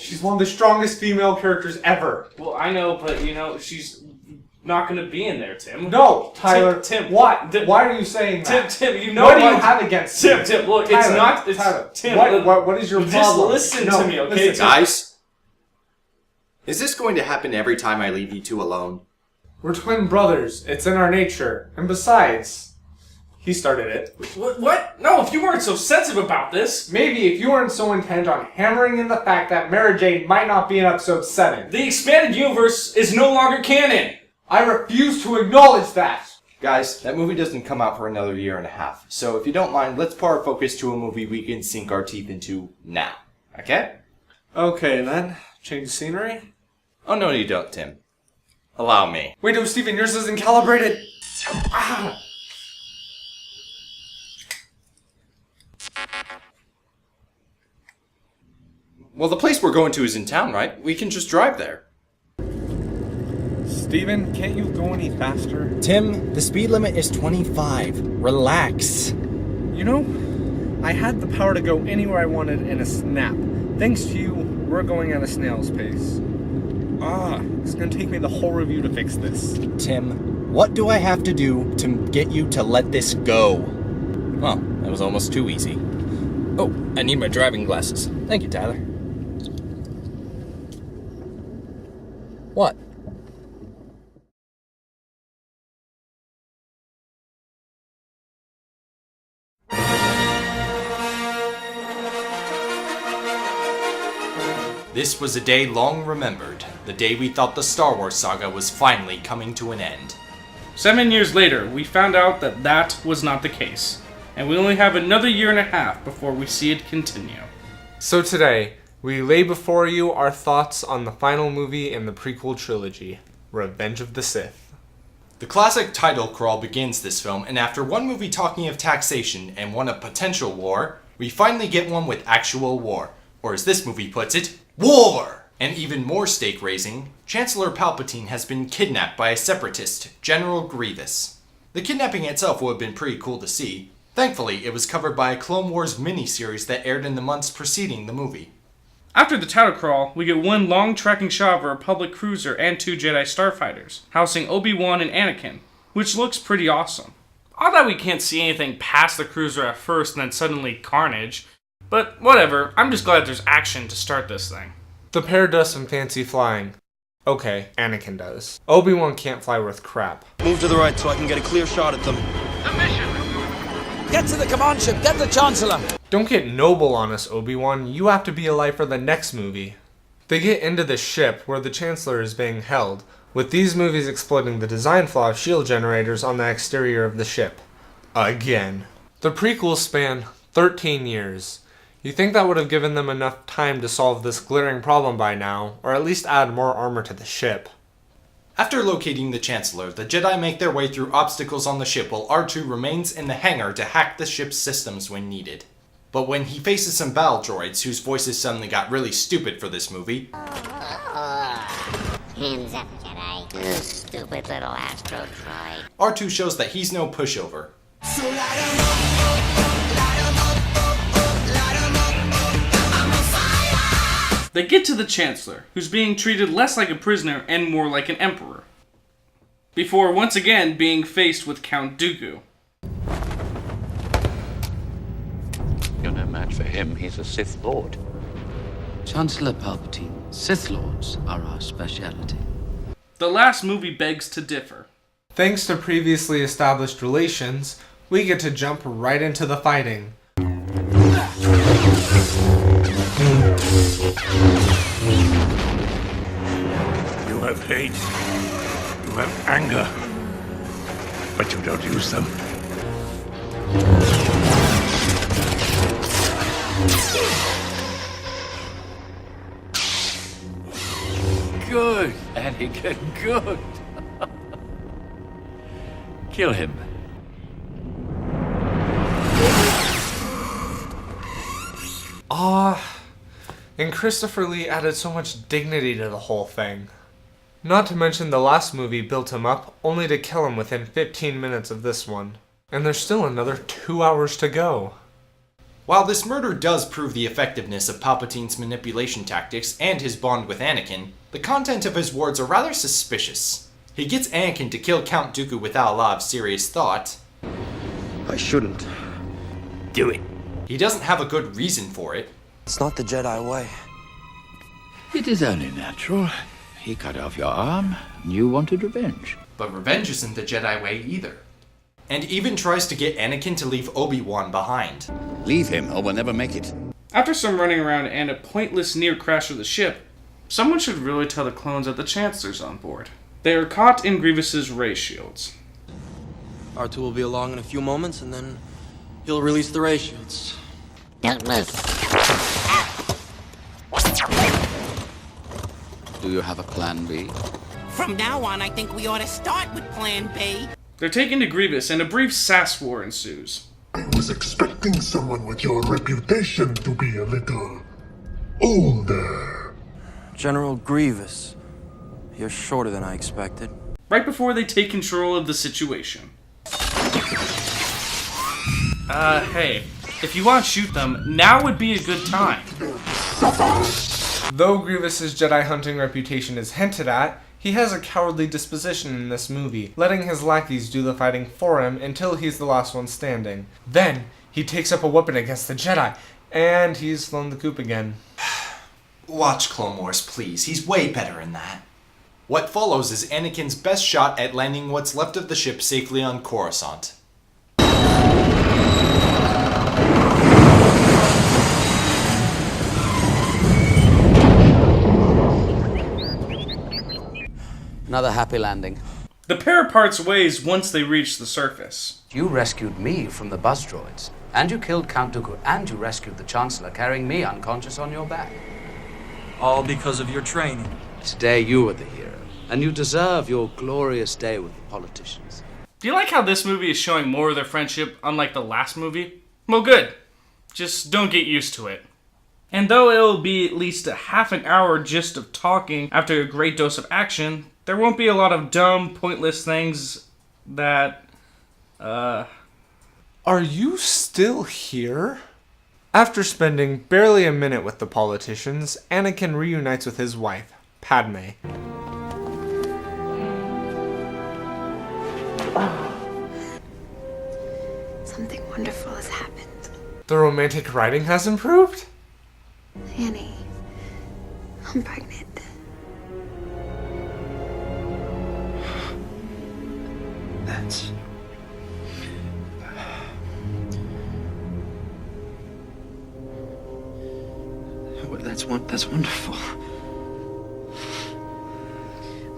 She's one of the strongest female characters ever. Well, I know, but you know, she's not going to be in there, Tim. No, Tyler. Tim. What? Why are you saying that? Tim, you know what do you have against Tim? Tim, look, Tyler, it's not. It's Tyler, Tim. What is your problem? Just listen to me, okay? Listen. Guys, is this going to happen every time I leave you two alone? We're twin brothers. It's in our nature. And besides, he started it. What? No, if you weren't so sensitive about this. Maybe if you weren't so intent on hammering in the fact that Mary Jane might not be in episode 7. The expanded universe is no longer canon. I refuse to acknowledge that. Guys, that movie doesn't come out for another year and a half. So if you don't mind, let's put our focus to a movie we can sink our teeth into now. Okay? Okay, then. Change the scenery? Oh, no, you don't, Tim. Allow me. Wait, no, Steven, yours isn't calibrated. Ah. Well, the place we're going to is in town, right? We can just drive there. Steven, can't you go any faster? Tim, the speed limit is 25. Relax. You know, I had the power to go anywhere I wanted in a snap. Thanks to you, we're going at a snail's pace. It's gonna take me the whole review to fix this. Tim, what do I have to do to get you to let this go? Well, that was almost too easy. Oh, I need my driving glasses. Thank you, Tyler. What? This was a day long remembered. The day we thought the Star Wars saga was finally coming to an end. 7 years later, we found out that that was not the case. And we only have another year and a half before we see it continue. So today, we lay before you our thoughts on the final movie in the prequel trilogy, Revenge of the Sith. The classic title crawl begins this film, and after one movie talking of taxation and one of potential war, we finally get one with actual war. Or as this movie puts it, war! And even more stake-raising, Chancellor Palpatine has been kidnapped by a separatist, General Grievous. The kidnapping itself would have been pretty cool to see. Thankfully, it was covered by a Clone Wars miniseries that aired in the months preceding the movie. After the title crawl, we get one long tracking shot of a Republic cruiser and 2 Jedi starfighters, housing Obi-Wan and Anakin, which looks pretty awesome. Odd that we can't see anything past the cruiser at first and then suddenly carnage, but whatever, I'm just glad there's action to start this thing. The pair does some fancy flying. Okay, Anakin does. Obi-Wan can't fly worth crap. Move to the right so I can get a clear shot at them. Get to the command ship! Get the Chancellor! Don't get noble on us, Obi-Wan. You have to be alive for the next movie. They get into the ship where the Chancellor is being held, with these movies exploiting the design flaw of shield generators on the exterior of the ship. Again. The prequels span 13 years. You think that would have given them enough time to solve this glaring problem by now, or at least add more armor to the ship. After locating the Chancellor, the Jedi make their way through obstacles on the ship while R2 remains in the hangar to hack the ship's systems when needed. But when he faces some battle droids whose voices suddenly got really stupid for this movie, Hands up, Jedi. You stupid little astro droid. R2 shows that he's no pushover. They get to the Chancellor, who's being treated less like a prisoner and more like an emperor, before once again being faced with Count Dooku. You're no match for him. He's a Sith Lord. Chancellor Palpatine, Sith Lords are our speciality. The last movie begs to differ. Thanks to previously established relations, we get to jump right into the fighting. You have hate. You have anger. But you don't use them. Good, Anakin, good. Kill him. And Christopher Lee added so much dignity to the whole thing. Not to mention the last movie built him up, only to kill him within 15 minutes of this one. And there's still another 2 hours to go. While this murder does prove the effectiveness of Palpatine's manipulation tactics and his bond with Anakin, the content of his words are rather suspicious. He gets Anakin to kill Count Dooku without a lot of serious thought. I shouldn't. Do it. He doesn't have a good reason for it. It's not the Jedi way. It is only natural. He cut off your arm, and you wanted revenge. But revenge isn't the Jedi way either. And even tries to get Anakin to leave Obi-Wan behind. Leave him, or we'll never make it. After some running around and a pointless near crash of the ship, someone should really tell the clones that the Chancellor's on board. They are caught in Grievous's ray shields. R2 will be along in a few moments, and then he'll release the ray shields. Don't move. Do you have a plan B? From now on, I think we ought to start with Plan B. They're taken to Grievous, and a brief sass war ensues. I was expecting someone with your reputation to be a little older. General Grievous, you're shorter than I expected. Right before they take control of the situation. Hey, if you want to shoot them, now would be a good time. Though Grievous's Jedi hunting reputation is hinted at, he has a cowardly disposition in this movie, letting his lackeys do the fighting for him until he's the last one standing. Then, he takes up a weapon against the Jedi, and he's flown the coop again. Watch Clone Wars, please. He's way better in that. What follows is Anakin's best shot at landing what's left of the ship safely on Coruscant. Another happy landing. The pair parts ways once they reach the surface. You rescued me from the buzz droids, and you killed Count Dooku, and you rescued the Chancellor, carrying me unconscious on your back. All because of your training. Today you are the hero, and you deserve your glorious day with the politicians. Do you like how this movie is showing more of their friendship, unlike the last movie? Well, good. Just don't get used to it. And though it'll be at least a half an hour just of talking after a great dose of action, there won't be a lot of dumb, pointless things that, Are you still here? After spending barely a minute with the politicians, Anakin reunites with his wife, Padme. Something wonderful has happened. The romantic writing has improved? Annie, I'm pregnant. That's... That's wonderful.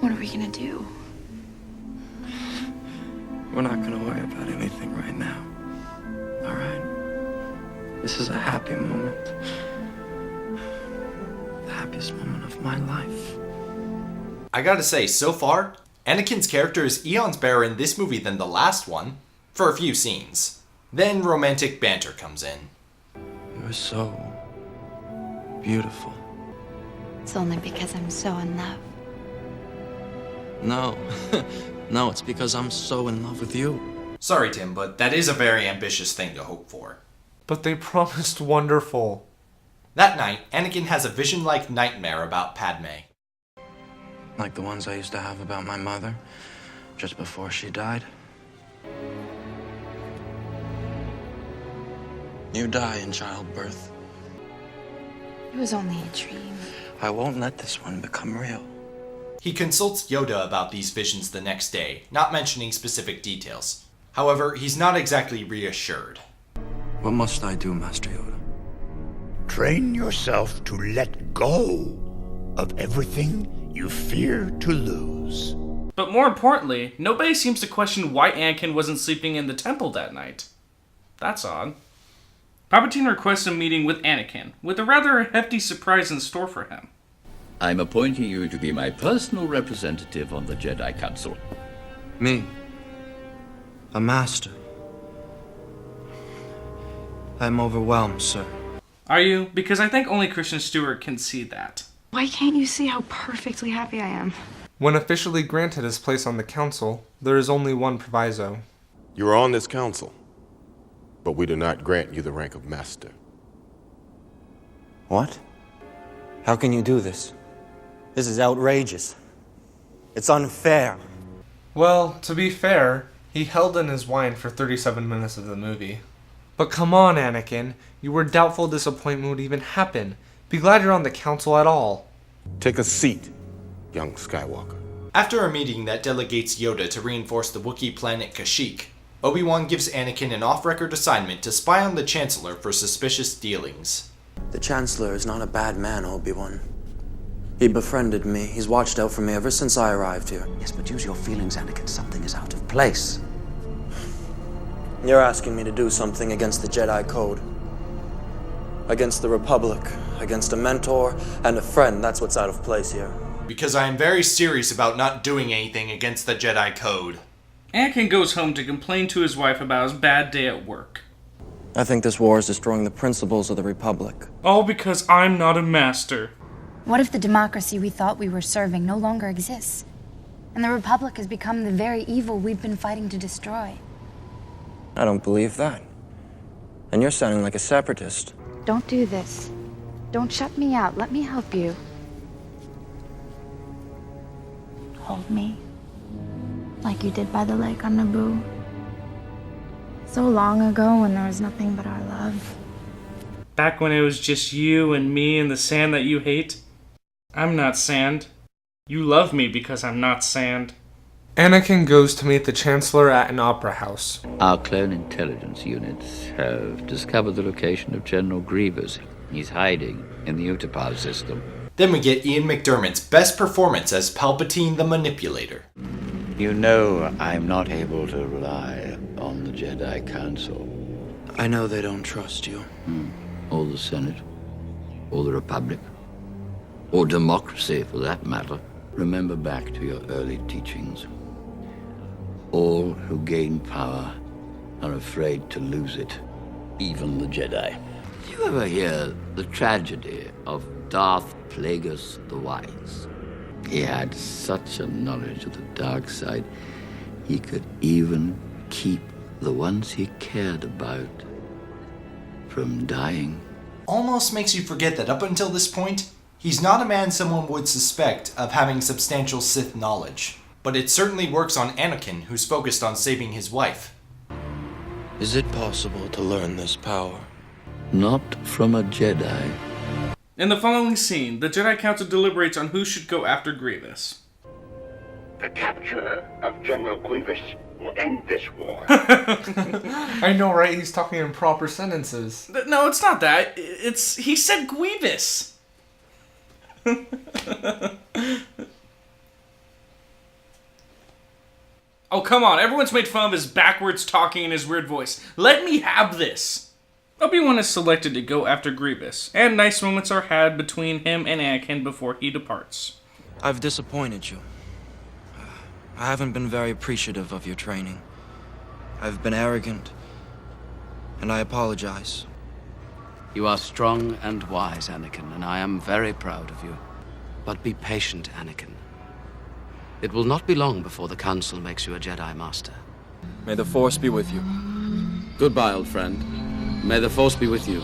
What are we gonna do? We're not gonna worry about anything right now. All right? This is a happy moment. The happiest moment of my life. I gotta say, so far, Anakin's character is eons better in this movie than the last one, for a few scenes. Then romantic banter comes in. You're so beautiful. It's only because I'm so in love. No. No, it's because I'm so in love with you. Sorry, Tim, but that is a very ambitious thing to hope for. But they promised wonderful. That night, Anakin has a vision-like nightmare about Padme. Like the ones I used to have about my mother, just before she died. You die in childbirth. It was only a dream. I won't let this one become real. He consults Yoda about these visions the next day, not mentioning specific details. However, he's not exactly reassured. What must I do, Master Yoda? Train yourself to let go of everything you fear to lose. But more importantly, nobody seems to question why Anakin wasn't sleeping in the temple that night. That's odd. Palpatine requests a meeting with Anakin, with a rather hefty surprise in store for him. I'm appointing you to be my personal representative on the Jedi Council. Me? A master? I'm overwhelmed, sir. Are you? Because I think only Christian Stewart can see that. Why can't you see how perfectly happy I am? When officially granted his place on the council, there is only one proviso. You are on this council, but we do not grant you the rank of master. What? How can you do this? This is outrageous. It's unfair. Well, to be fair, he held in his wine for 37 minutes of the movie. But come on, Anakin. You were doubtful disappointment would even happen. Be glad you're on the council at all. Take a seat, young Skywalker. After a meeting that delegates Yoda to reinforce the Wookiee planet Kashyyyk, Obi-Wan gives Anakin an off-record assignment to spy on the Chancellor for suspicious dealings. The Chancellor is not a bad man, Obi-Wan. He befriended me. He's watched out for me ever since I arrived here. Yes, but use your feelings, Anakin. Something is out of place. You're asking me to do something against the Jedi Code. Against the Republic. Against a mentor and a friend. That's what's out of place here. Because I am very serious about not doing anything against the Jedi Code. Anakin goes home to complain to his wife about his bad day at work. I think this war is destroying the principles of the Republic. All because I'm not a master. What if the democracy we thought we were serving no longer exists? And the Republic has become the very evil we've been fighting to destroy? I don't believe that. And you're sounding like a separatist. Don't do this. Don't shut me out. Let me help you. Hold me. Like you did by the lake on Naboo. So long ago when there was nothing but our love. Back when it was just you and me and the sand that you hate. I'm not sand. You love me because I'm not sand. Anakin goes to meet the Chancellor at an opera house. Our clone intelligence units have discovered the location of General Grievous. He's hiding in the Utapau system. Then we get Ian McDermott's best performance as Palpatine the Manipulator. You know I'm not able to rely on the Jedi Council. I know they don't trust you. Or the Senate. Or the Republic. Or democracy, for that matter. Remember back to your early teachings. All who gain power are afraid to lose it, even the Jedi. Did you ever hear the tragedy of Darth Plagueis the Wise? He had such a knowledge of the dark side, he could even keep the ones he cared about from dying. Almost makes you forget that up until this point, he's not a man someone would suspect of having substantial Sith knowledge. But it certainly works on Anakin, who's focused on saving his wife. Is it possible to learn this power? Not from a Jedi. In the following scene, the Jedi Council deliberates on who should go after Grievous. The capture of General Grievous will end this war. I know, right? He's talking in proper sentences. No, it's not that. He said Grievous. Oh, come on. Everyone's made fun of his backwards talking and his weird voice. Let me have this. Obi-Wan is selected to go after Grievous, and nice moments are had between him and Anakin before he departs. I've disappointed you. I haven't been very appreciative of your training. I've been arrogant, and I apologize. You are strong and wise, Anakin, and I am very proud of you. But be patient, Anakin. It will not be long before the Council makes you a Jedi Master. May the Force be with you. Goodbye, old friend. May the Force be with you.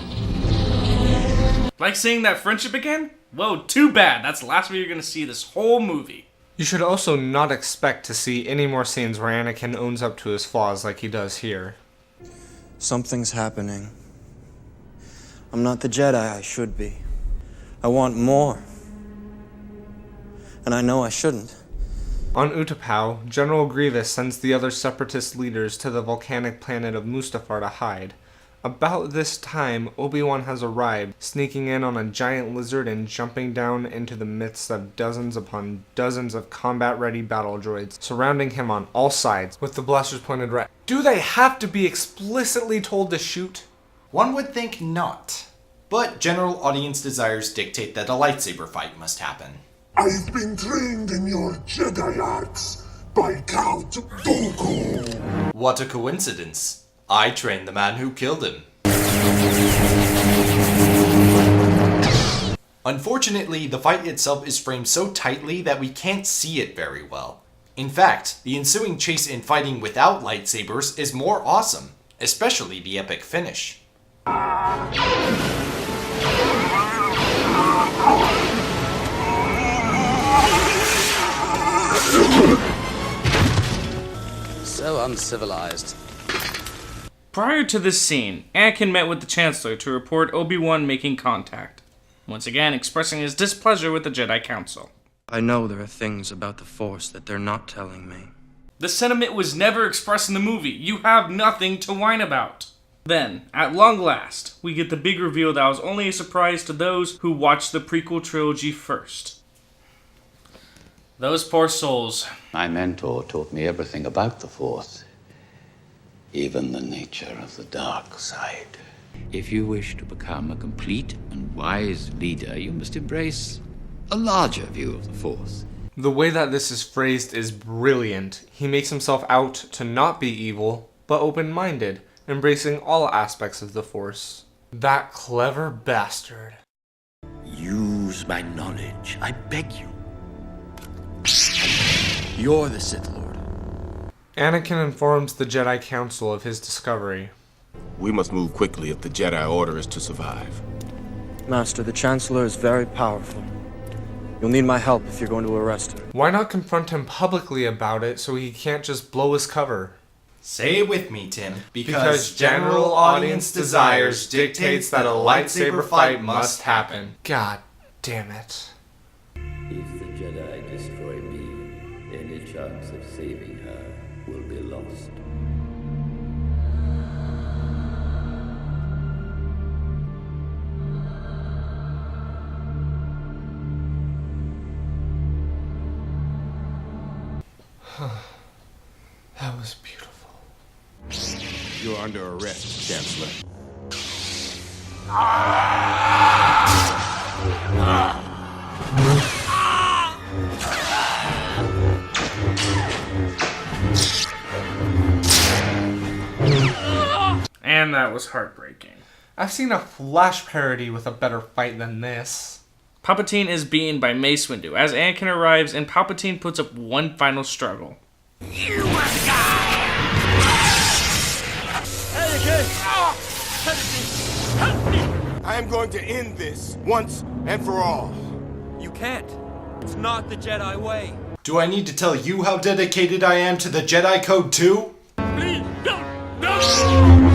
Like seeing that friendship again? Whoa, too bad. That's the last way you're going to see this whole movie. You should also not expect to see any more scenes where Anakin owns up to his flaws like he does here. Something's happening. I'm not the Jedi I should be. I want more. And I know I shouldn't. On Utapau, General Grievous sends the other Separatist leaders to the volcanic planet of Mustafar to hide. About this time, Obi-Wan has arrived, sneaking in on a giant lizard and jumping down into the midst of dozens upon dozens of combat-ready battle droids surrounding him on all sides, with the blasters pointed right. Do they have to be explicitly told to shoot? One would think not. But general audience desires dictate that a lightsaber fight must happen. I've been trained in your Jedi arts by Count Dooku. What a coincidence. I trained the man who killed him. Unfortunately, the fight itself is framed so tightly that we can't see it very well. In fact, the ensuing chase and fighting without lightsabers is more awesome, especially the epic finish. So uncivilized. Prior to this scene, Anakin met with the Chancellor to report Obi-Wan making contact, once again expressing his displeasure with the Jedi Council. I know there are things about the Force that they're not telling me. The sentiment was never expressed in the movie. You have nothing to whine about. Then, at long last, we get the big reveal that was only a surprise to those who watched the prequel trilogy first. Those poor souls. My mentor taught me everything about the Force, even the nature of the dark side. If you wish to become a complete and wise leader, you must embrace a larger view of the Force. The way that this is phrased is brilliant. He makes himself out to not be evil, but open-minded, embracing all aspects of the Force. That clever bastard. Use my knowledge, I beg you. You're the Sith Lord. Anakin informs the Jedi Council of his discovery. We must move quickly if the Jedi Order is to survive. Master, the Chancellor is very powerful. You'll need my help if you're going to arrest him. Why not confront him publicly about it so he can't just blow his cover? Say it with me, Tim. Because general audience desires dictates that a lightsaber fight must happen. God damn it. If the Jedi destroy me, any chance of saving her will be lost. That was beautiful. You're under arrest, Chancellor. And that was heartbreaking. I've seen a Flash parody with a better fight than this. Palpatine is beaten by Mace Windu as Anakin arrives and Palpatine puts up one final struggle. You must die! I am going to end this once and for all. You can't. It's not the Jedi way. Do I need to tell you how dedicated I am to the Jedi Code too? Please, don't! No!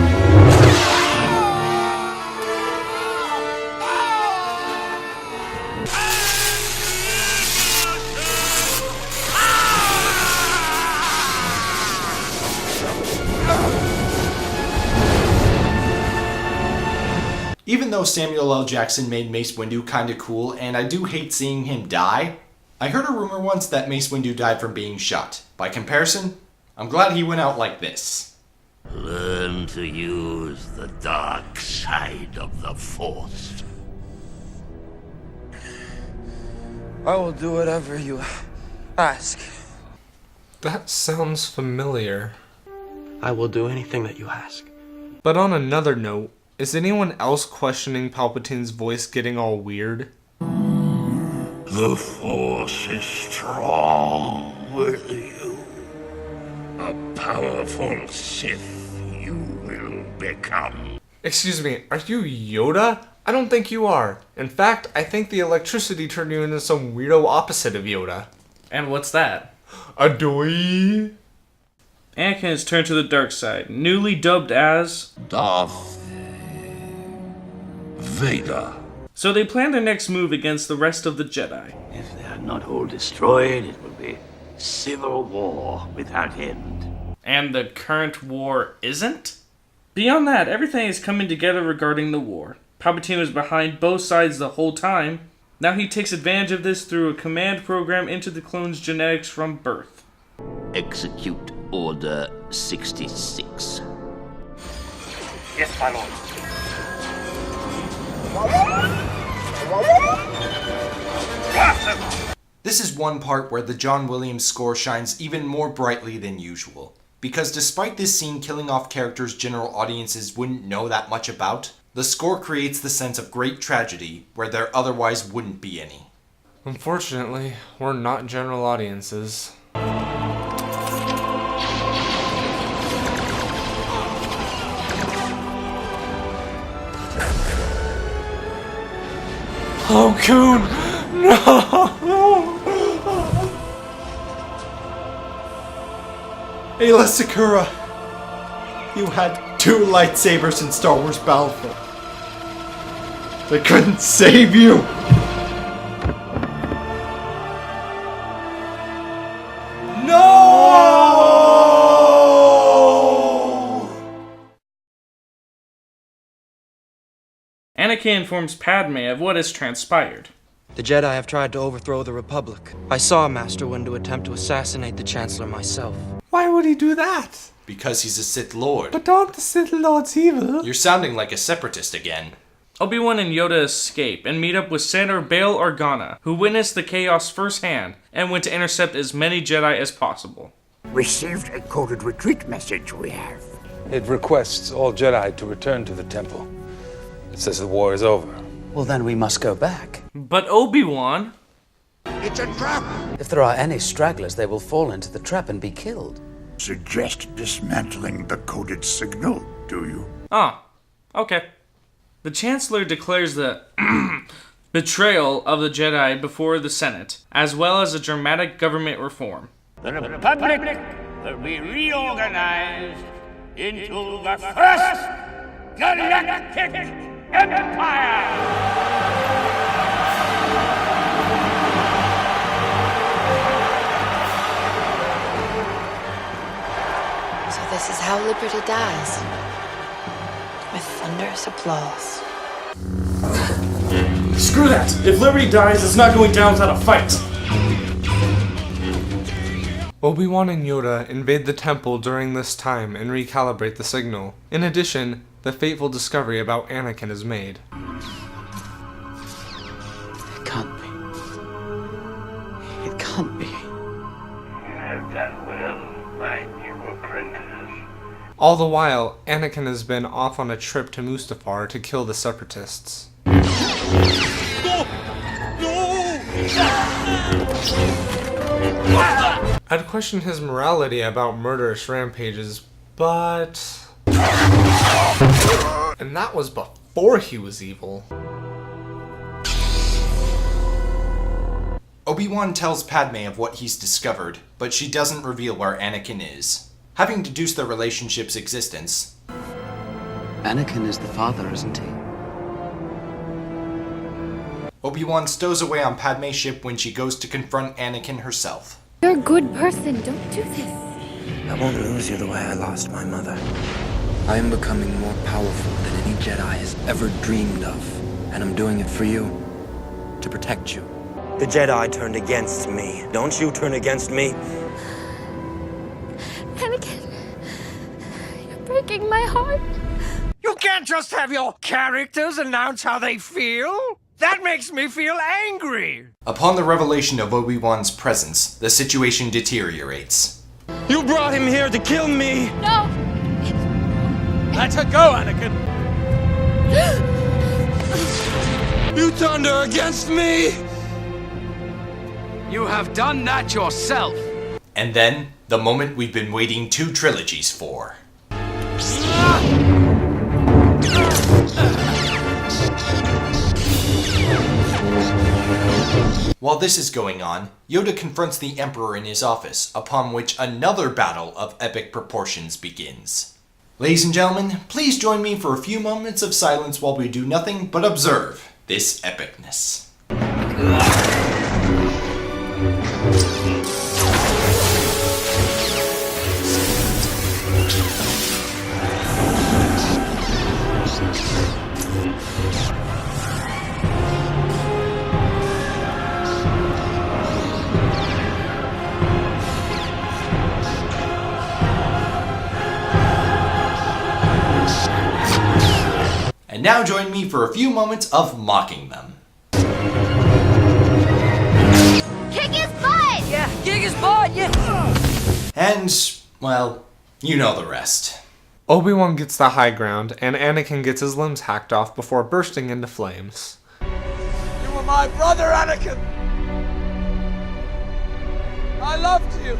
Even though Samuel L. Jackson made Mace Windu kinda cool, and I do hate seeing him die, I heard a rumor once that Mace Windu died from being shot. By comparison, I'm glad he went out like this. Learn to use the dark side of the Force. I will do whatever you ask. That sounds familiar. I will do anything that you ask. But on another note, is anyone else questioning Palpatine's voice getting all weird? The Force is strong with you. A powerful Sith you will become. Excuse me, are you Yoda? I don't think you are. In fact, I think the electricity turned you into some weirdo opposite of Yoda. And what's that? A doy. Anakin is turned to the dark side, newly dubbed as Darth Vader. So they plan their next move against the rest of the Jedi. If they are not all destroyed, it will be civil war without end. And the current war isn't? Beyond that, everything is coming together regarding the war. Palpatine was behind both sides the whole time. Now he takes advantage of this through a command program into the clone's genetics from birth. Execute Order 66. Yes, my lord. This is one part where the John Williams score shines even more brightly than usual. Because despite this scene killing off characters general audiences wouldn't know that much about, the score creates the sense of great tragedy where there otherwise wouldn't be any. Unfortunately, we're not general audiences. Plo Koon! No! Ayla Sakura, you had 2 lightsabers in Star Wars Battlefront. They couldn't save you! No! Anakin informs Padme of what has transpired. The Jedi have tried to overthrow the Republic. I saw Master Windu attempt to assassinate the Chancellor myself. Why would he do that? Because he's a Sith Lord. But aren't the Sith Lords evil? You're sounding like a separatist again. Obi-Wan and Yoda escape and meet up with Senator Bail Organa, who witnessed the chaos firsthand and went to intercept as many Jedi as possible. Received a coded retreat message we have. It requests all Jedi to return to the temple. It says the war is over. Well, then we must go back. But Obi-Wan... It's a trap! If there are any stragglers, they will fall into the trap and be killed. Suggest dismantling the coded signal, do you? Ah, okay. The Chancellor declares the betrayal of the Jedi before the Senate, as well as a dramatic government reform. The Republic will be reorganized into the first galactic empire! So this is how liberty dies. With thunderous applause. Screw that! If Liberty dies, it's not going down without a fight! Obi-Wan and Yoda invade the temple during this time and recalibrate the signal. In addition, the fateful discovery about Anakin is made. It can't be. It can't be. You have done well, my new apprentice. All the while, Anakin has been off on a trip to Mustafar to kill the Separatists. I'd question his morality about murderous rampages, but... And that was before he was evil. Obi-Wan tells Padme of what he's discovered, but she doesn't reveal where Anakin is. Having deduced their relationship's existence... Anakin is the father, isn't he? Obi-Wan stows away on Padme's ship when she goes to confront Anakin herself. You're a good person, don't do this. I won't lose you the way I lost my mother. I am becoming more powerful than any Jedi has ever dreamed of. And I'm doing it for you. To protect you. The Jedi turned against me. Don't you turn against me. Anakin, you're breaking my heart. You can't just have your characters announce how they feel. That makes me feel angry. Upon the revelation of Obi-Wan's presence, the situation deteriorates. You brought him here to kill me. No. Let her go, Anakin. You turned her against me. You have done that yourself. And then, the moment we've been waiting 2 trilogies for. While this is going on, Yoda confronts the Emperor in his office, upon which another battle of epic proportions begins. Ladies and gentlemen, please join me for a few moments of silence while we do nothing but observe this epicness. And now join me for a few moments of mocking them. Kick his butt! Yeah, kick his butt, yeah! And, well, you know the rest. Obi-Wan gets the high ground, and Anakin gets his limbs hacked off before bursting into flames. You were my brother, Anakin. I loved you.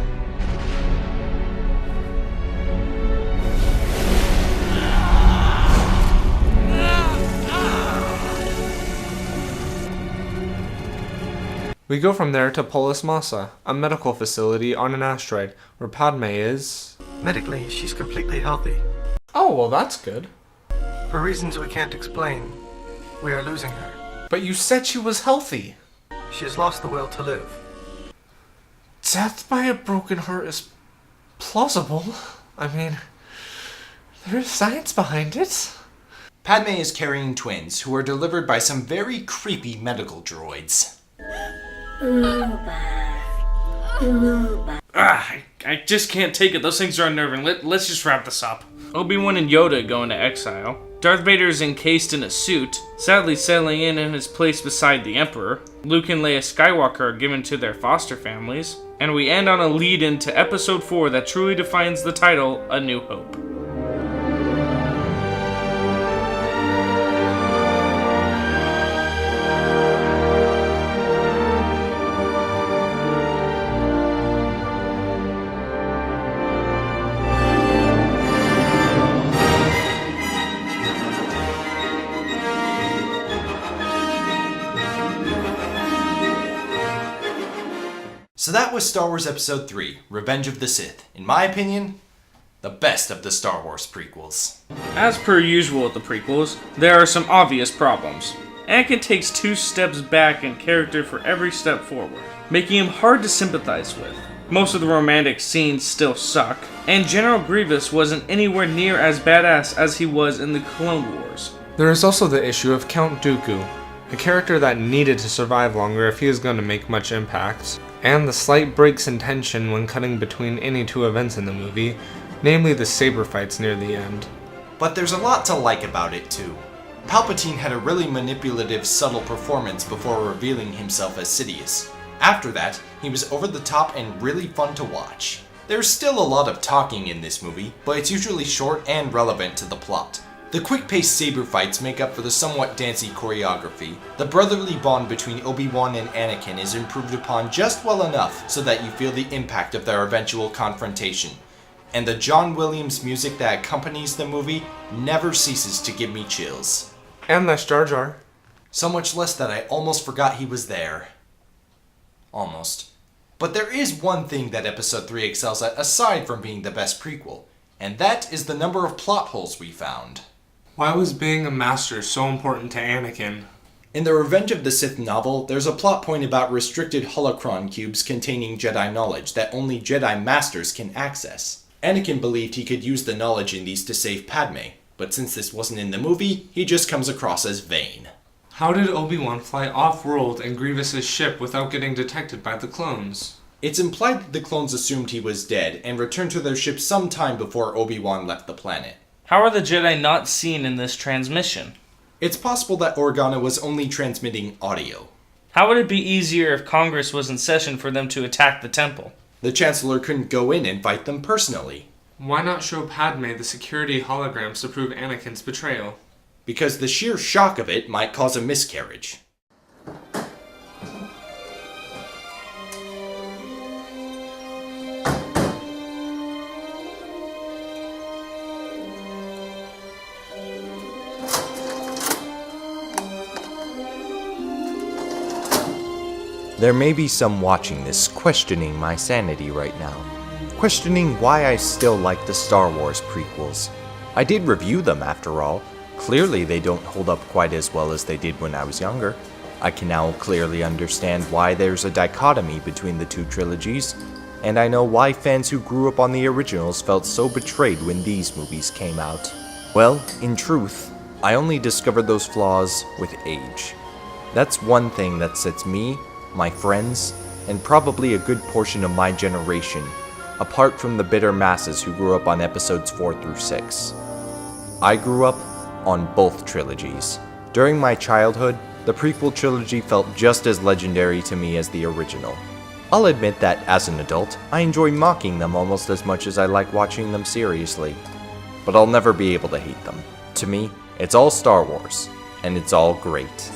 We go from there to Polis Massa, a medical facility on an asteroid, where Padme is... Medically, she's completely healthy. Oh, well that's good. For reasons we can't explain, we are losing her. But you said she was healthy. She has lost the will to live. Death by a broken heart is plausible. I mean, there is science behind it. Padme is carrying twins who are delivered by some very creepy medical droids. I just can't take it. Those things are unnerving. Let's just wrap this up. Obi-Wan and Yoda go into exile. Darth Vader is encased in a suit, sadly settling in his place beside the Emperor. Luke and Leia Skywalker are given to their foster families. And we end on a lead-in to Episode 4 that truly defines the title, A New Hope. So that was Star Wars Episode 3, Revenge of the Sith. In my opinion, the best of the Star Wars prequels. As per usual with the prequels, there are some obvious problems. Anakin takes 2 steps back in character for every step forward, making him hard to sympathize with. Most of the romantic scenes still suck, and General Grievous wasn't anywhere near as badass as he was in the Clone Wars. There is also the issue of Count Dooku, a character that needed to survive longer if he was going to make much impact, and the slight breaks in tension when cutting between any 2 events in the movie, namely the saber fights near the end. But there's a lot to like about it too. Palpatine had a really manipulative, subtle performance before revealing himself as Sidious. After that, he was over the top and really fun to watch. There's still a lot of talking in this movie, but it's usually short and relevant to the plot. The quick-paced saber fights make up for the somewhat dancey choreography. The brotherly bond between Obi-Wan and Anakin is improved upon just well enough so that you feel the impact of their eventual confrontation. And the John Williams music that accompanies the movie never ceases to give me chills. And less Jar Jar. So much less that I almost forgot he was there. Almost. But there is one thing that Episode 3 excels at aside from being the best prequel, and that is the number of plot holes we found. Why was being a master so important to Anakin? In the Revenge of the Sith novel, there's a plot point about restricted holocron cubes containing Jedi knowledge that only Jedi Masters can access. Anakin believed he could use the knowledge in these to save Padme, but since this wasn't in the movie, he just comes across as vain. How did Obi-Wan fly off-world in Grievous's ship without getting detected by the clones? It's implied that the clones assumed he was dead and returned to their ship some time before Obi-Wan left the planet. How are the Jedi not seen in this transmission? It's possible that Organa was only transmitting audio. How would it be easier if Congress was in session for them to attack the temple? The Chancellor couldn't go in and fight them personally. Why not show Padme the security holograms to prove Anakin's betrayal? Because the sheer shock of it might cause a miscarriage. There may be some watching this questioning my sanity right now. Questioning why I still like the Star Wars prequels. I did review them after all. Clearly they don't hold up quite as well as they did when I was younger. I can now clearly understand why there's a dichotomy between the 2 trilogies, and I know why fans who grew up on the originals felt so betrayed when these movies came out. Well, in truth, I only discovered those flaws with age. That's one thing that sets me, my friends, and probably a good portion of my generation, apart from the bitter masses who grew up on episodes 4 through 6. I grew up on both trilogies. During my childhood, the prequel trilogy felt just as legendary to me as the original. I'll admit that as an adult, I enjoy mocking them almost as much as I like watching them seriously. But I'll never be able to hate them. To me, it's all Star Wars, and it's all great.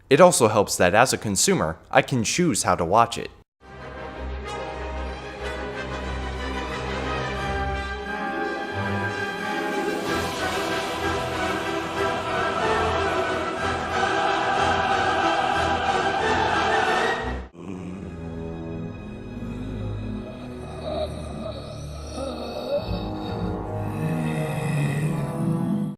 It also helps that as a consumer, I can choose how to watch it.